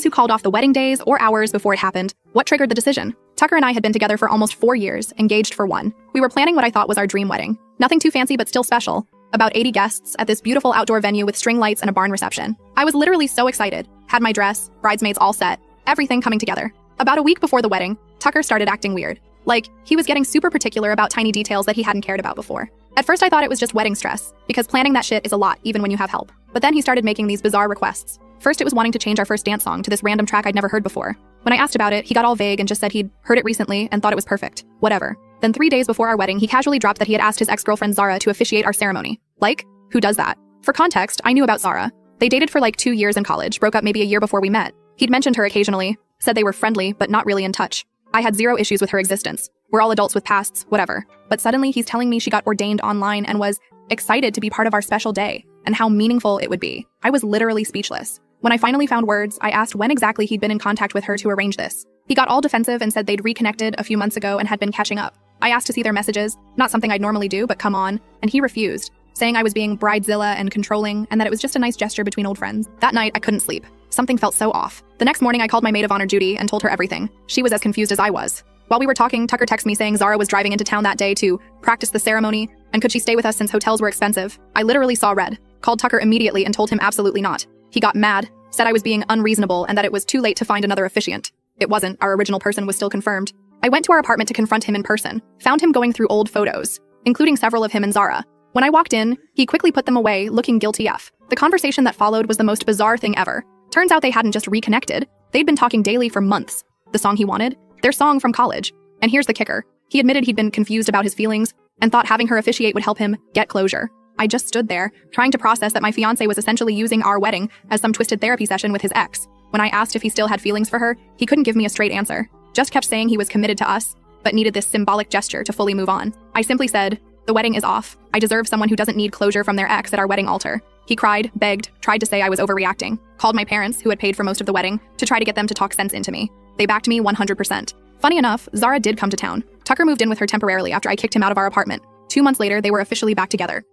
Officials who called off the wedding days or hours before it happened. What triggered the decision? Tucker and I had been together for almost 4 years, engaged for 1. We were planning what I thought was our dream wedding. Nothing too fancy but still special. About 80 guests at this beautiful outdoor venue with string lights and a barn reception. I was literally so excited. Had my dress, bridesmaids all set, everything coming together. About a week before the wedding, Tucker started acting weird. Like, he was getting super particular about tiny details that he hadn't cared about before. At first I thought it was just wedding stress, because planning that shit is a lot even when you have help. But then he started making these bizarre requests. First it was wanting to change our first dance song to this random track I'd never heard before. When I asked about it, he got all vague and just said he'd heard it recently and thought it was perfect. Whatever. Then 3 days before our wedding, he casually dropped that he had asked his ex-girlfriend Zara to officiate our ceremony. Like, who does that? For context, I knew about Zara. They dated for like 2 years in college, broke up maybe a year before we met. He'd mentioned her occasionally, said they were friendly, but not really in touch. I had zero issues with her existence. We're all adults with pasts, whatever. But suddenly he's telling me she got ordained online and was excited to be part of our special day, and how meaningful it would be. I was literally speechless. When I finally found words, I asked when exactly he'd been in contact with her to arrange this. He got all defensive and said they'd reconnected a few months ago and had been catching up. I asked to see their messages, not something I'd normally do, but come on, and he refused, saying I was being bridezilla and controlling and that it was just a nice gesture between old friends. That night, I couldn't sleep. Something felt so off. The next morning, I called my maid of honor, Judy, and told her everything. She was as confused as I was. While we were talking, Tucker texted me saying Zara was driving into town that day to practice the ceremony, and could she stay with us since hotels were expensive. I literally saw red. Called Tucker immediately and told him absolutely not. He got mad, said I was being unreasonable and that it was too late to find another officiant. It wasn't, our original person was still confirmed. I went to our apartment to confront him in person, found him going through old photos, including several of him and Zara. When I walked in, he quickly put them away, looking guilty AF. The conversation that followed was the most bizarre thing ever. Turns out they hadn't just reconnected, they'd been talking daily for months. The song he wanted? Their song from college. And here's the kicker. He admitted he'd been confused about his feelings and thought having her officiate would help him get closure. I just stood there, trying to process that my fiancé was essentially using our wedding as some twisted therapy session with his ex. When I asked if he still had feelings for her, he couldn't give me a straight answer. Just kept saying he was committed to us, but needed this symbolic gesture to fully move on. I simply said, the wedding is off. I deserve someone who doesn't need closure from their ex at our wedding altar. He cried, begged, tried to say I was overreacting, called my parents, who had paid for most of the wedding, to try to get them to talk sense into me. They backed me 100%. Funny enough, Zara did come to town. Tucker moved in with her temporarily after I kicked him out of our apartment. 2 months later, they were officially back together.